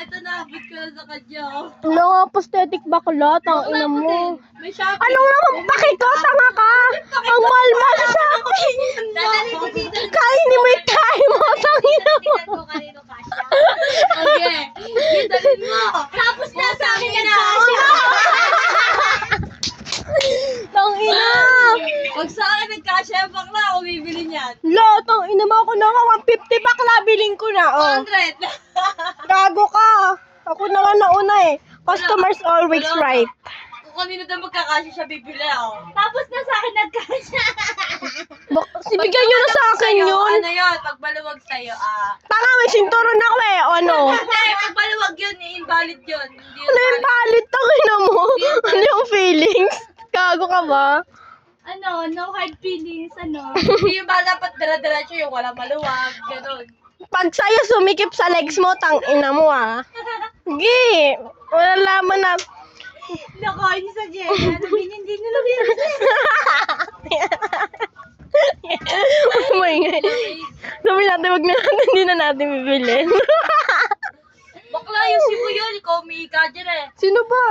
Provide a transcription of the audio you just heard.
ito naabot ko na sa kanya. Wala nga, prosthetic bakla, tangina mo. May shopping. Anong naman bakito? Tanga ka! Ang mahal-mahal sa akin! Kainin mo yung kain mo, tangina mo! Okay. Gitalin mo. Tapos na sa akin na. Tangina! Pag sa akin nagkasya yung bakla, ako bibili niyan. Lo, tangina mo ako na 150 bakla, biling ko na, oh. 100. Gago ka! Ako na nga nauna eh. Customers always right. Kung kanino daw magkakasya siya, bibili ako. Tapos na sa akin nagkasya. Sibigyan nyo na sa akin yun. Ano yun? Pag maluwag sa'yo, Tanga, may sinturon ako eh, o ano? Hindi, pag maluwag yun, invalid yun. Hindi yun Ano yung valid. palit? Tangina mo? Ano yung feelings? Gago ka ba? Ano, no hard feelings, ano. Hindi yung ba dapat dala-diretso yung walang maluwag, gano'n. Pag sa'yo sumikip sa legs mo, tangina mo ah. Gi, wala laman na. Nakain sa Jen. Ano, hindi nila Oh my God. Sabi natin, wag na natin, hindi na natin bibili. Bakla, yung sibo yun. Ikaw, umiika dyan eh. Sino ba?